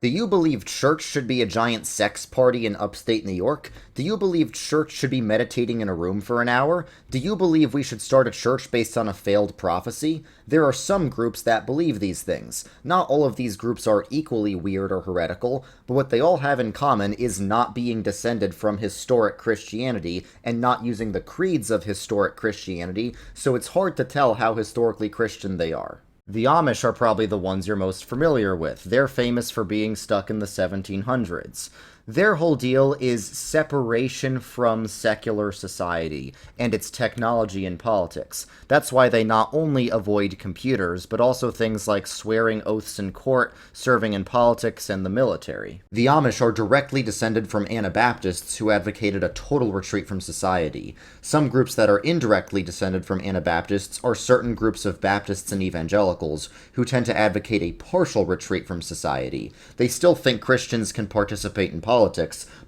Do you believe church should be a giant sex party in upstate New York? Do you believe church should be meditating in a room for an hour? Do you believe we should start a church based on a failed prophecy? There are some groups that believe these things. Not all of these groups are equally weird or heretical, but what they all have in common is not being descended from historic Christianity and not using the creeds of historic Christianity, so it's hard to tell how historically Christian they are. The Amish are probably the ones you're most familiar with. They're famous for being stuck in the 1700s. Their whole deal is separation from secular society and its technology and politics. That's why they not only avoid computers, but also things like swearing oaths in court, serving in politics, and the military. The Amish are directly descended from Anabaptists who advocated a total retreat from society. Some groups that are indirectly descended from Anabaptists are certain groups of Baptists and evangelicals who tend to advocate a partial retreat from society. They still think Christians can participate in politics,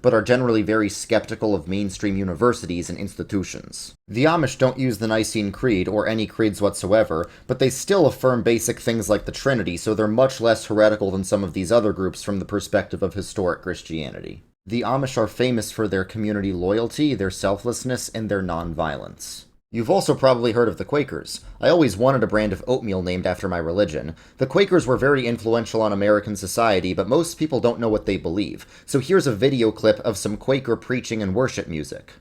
but are generally very skeptical of mainstream universities and institutions. The Amish don't use the Nicene Creed, or any creeds whatsoever, but they still affirm basic things like the Trinity, so they're much less heretical than some of these other groups from the perspective of historic Christianity. The Amish are famous for their community loyalty, their selflessness, and their nonviolence. You've also probably heard of the Quakers. I always wanted a brand of oatmeal named after my religion. The Quakers were very influential on American society, but most people don't know what they believe. So here's a video clip of some Quaker preaching and worship music.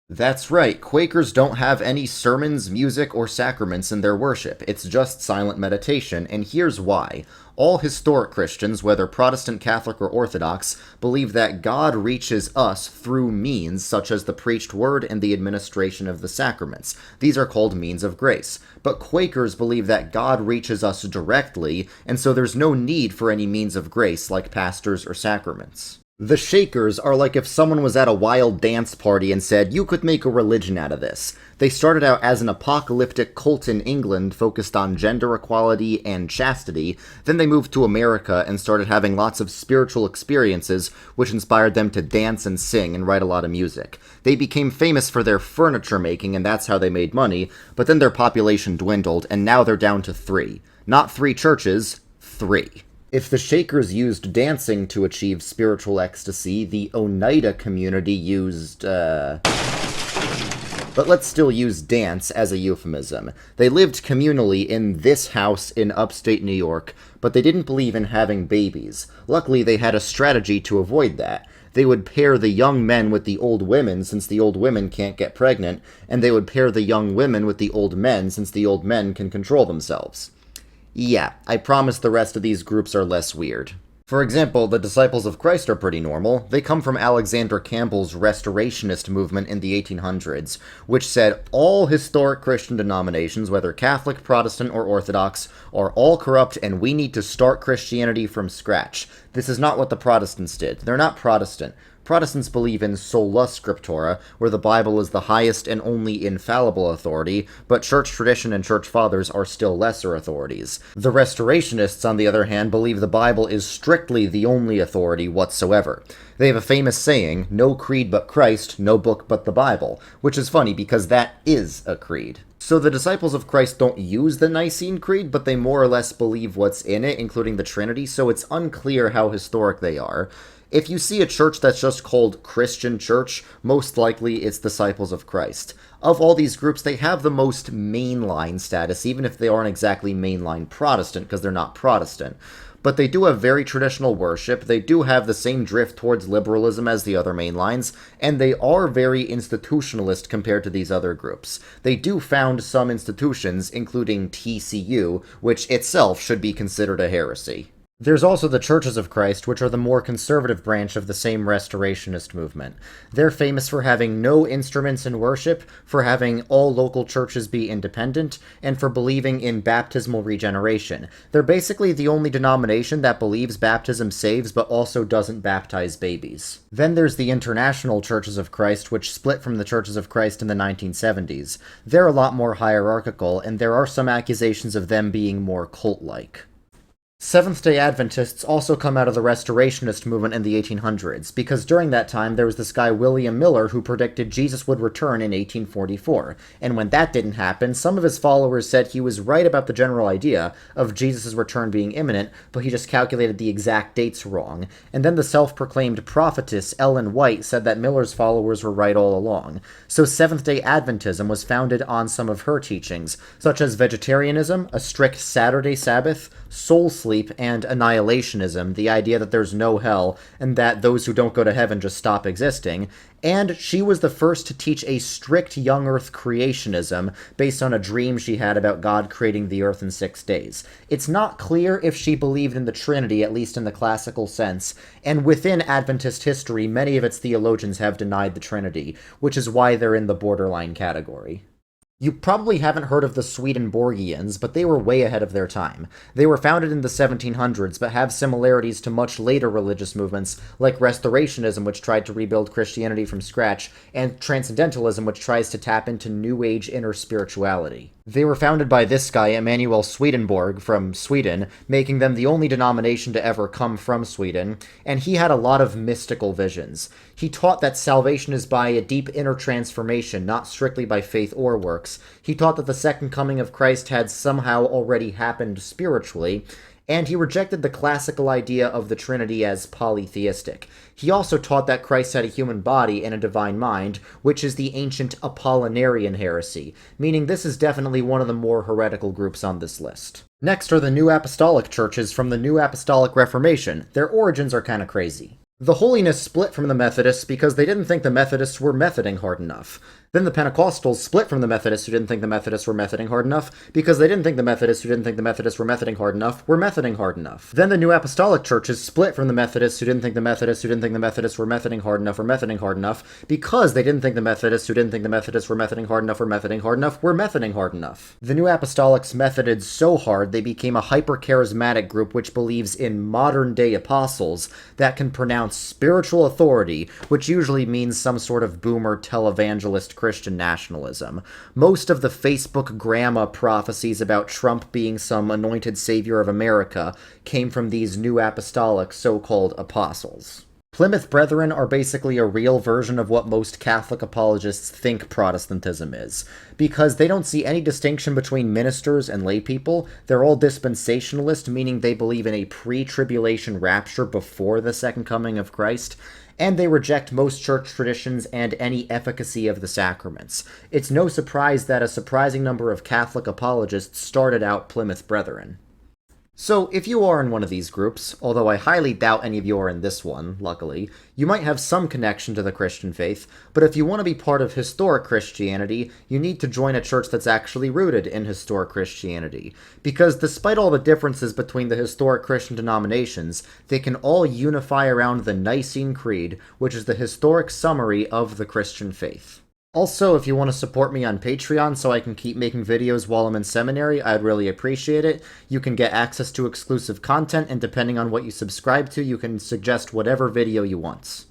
That's right, Quakers don't have any sermons, music, or sacraments in their worship. It's just silent meditation, and here's why. All historic Christians, whether Protestant, Catholic, or Orthodox, believe that God reaches us through means such as the preached word and the administration of the sacraments. These are called means of grace. But Quakers believe that God reaches us directly, and so there's no need for any means of grace like pastors or sacraments. The Shakers are like if someone was at a wild dance party and said, you could make a religion out of this. They started out as an apocalyptic cult in England focused on gender equality and chastity, then they moved to America and started having lots of spiritual experiences, which inspired them to dance and sing and write a lot of music. They became famous for their furniture making, and that's how they made money, but then their population dwindled, and now they're down to 3. Not 3 churches, 3. If the Shakers used dancing to achieve spiritual ecstasy, the Oneida community used, but let's still use dance as a euphemism. They lived communally in this house in upstate New York, but they didn't believe in having babies. Luckily, they had a strategy to avoid that. They would pair the young men with the old women, since the old women can't get pregnant, and they would pair the young women with the old men, since the old men can control themselves. Yeah, I promise the rest of these groups are less weird. For example, the Disciples of Christ are pretty normal. They come from Alexander Campbell's Restorationist movement in the 1800s, which said all historic Christian denominations, whether Catholic, Protestant, or Orthodox, are all corrupt and we need to start Christianity from scratch. This is not what the Protestants did. They're not Protestant. Protestants believe in sola scriptura, where the Bible is the highest and only infallible authority, but church tradition and church fathers are still lesser authorities. The Restorationists, on the other hand, believe the Bible is strictly the only authority whatsoever. They have a famous saying, no creed but Christ, no book but the Bible, which is funny because that is a creed. So the Disciples of Christ don't use the Nicene Creed, but they more or less believe what's in it, including the Trinity, so it's unclear how historic they are. If you see a church that's just called Christian Church, most likely it's Disciples of Christ. Of all these groups, they have the most mainline status, even if they aren't exactly mainline Protestant, because they're not Protestant. But they do have very traditional worship, they do have the same drift towards liberalism as the other mainlines, and they are very institutionalist compared to these other groups. They do found some institutions, including TCU, which itself should be considered a heresy. There's also the Churches of Christ, which are the more conservative branch of the same Restorationist movement. They're famous for having no instruments in worship, for having all local churches be independent, and for believing in baptismal regeneration. They're basically the only denomination that believes baptism saves but also doesn't baptize babies. Then there's the International Churches of Christ, which split from the Churches of Christ in the 1970s. They're a lot more hierarchical, and there are some accusations of them being more cult-like. Seventh-day Adventists also come out of the Restorationist movement in the 1800s, because during that time there was this guy William Miller who predicted Jesus would return in 1844, and when that didn't happen, some of his followers said he was right about the general idea of Jesus' return being imminent, but he just calculated the exact dates wrong. And then the self-proclaimed prophetess Ellen White said that Miller's followers were right all along. So Seventh-day Adventism was founded on some of her teachings, such as vegetarianism, a strict Saturday Sabbath, soul sleep, and annihilationism, the idea that there's no hell and that those who don't go to heaven just stop existing. And she was the first to teach a strict young earth creationism based on a dream she had about God creating the earth in 6 days. It's not clear if she believed in the Trinity, at least in the classical sense, and within Adventist history, many of its theologians have denied the Trinity, which is why they're in the borderline category. You probably haven't heard of the Swedenborgians, but they were way ahead of their time. They were founded in the 1700s, but have similarities to much later religious movements, like Restorationism, which tried to rebuild Christianity from scratch, and Transcendentalism, which tries to tap into New Age inner spirituality. They were founded by this guy, Emanuel Swedenborg, from Sweden, making them the only denomination to ever come from Sweden, and he had a lot of mystical visions. He taught that salvation is by a deep inner transformation, not strictly by faith or works. He taught that the second coming of Christ had somehow already happened spiritually, and he rejected the classical idea of the Trinity as polytheistic. He also taught that Christ had a human body and a divine mind, which is the ancient Apollinarian heresy, meaning this is definitely one of the more heretical groups on this list. Next are the New Apostolic churches from the New Apostolic Reformation. Their origins are kinda crazy. The Holiness split from the Methodists because they didn't think the Methodists were methoding hard enough. Then the Pentecostals split from the Methodists who didn't think the Methodists were methoding hard enough because they didn't think the Methodists who didn't think the Methodists were methoding hard enough were methoding hard enough. Then the New Apostolic churches split from the Methodists who didn't think the Methodists who didn't think the Methodists were methoding hard enough were methoding hard enough because they didn't think the Methodists who didn't think the Methodists were methoding hard enough were methoding hard enough were methoding hard enough. The New Apostolics methoded so hard they became a hyper-charismatic group which believes in modern-day apostles that can pronounce spiritual authority, which usually means some sort of boomer televangelist Christian nationalism. Most of the Facebook grandma prophecies about Trump being some anointed savior of America came from these New Apostolic so-called apostles. Plymouth Brethren are basically a real version of what most Catholic apologists think Protestantism is. Because they don't see any distinction between ministers and laypeople, they're all dispensationalist, meaning they believe in a pre-tribulation rapture before the second coming of Christ, and they reject most church traditions and any efficacy of the sacraments. It's no surprise that a surprising number of Catholic apologists started out Plymouth Brethren. So, if you are in one of these groups, although I highly doubt any of you are in this one, luckily, you might have some connection to the Christian faith, but if you want to be part of historic Christianity, you need to join a church that's actually rooted in historic Christianity. Because despite all the differences between the historic Christian denominations, they can all unify around the Nicene Creed, which is the historic summary of the Christian faith. Also, if you want to support me on Patreon so I can keep making videos while I'm in seminary, I'd really appreciate it. You can get access to exclusive content, and depending on what you subscribe to, you can suggest whatever video you want.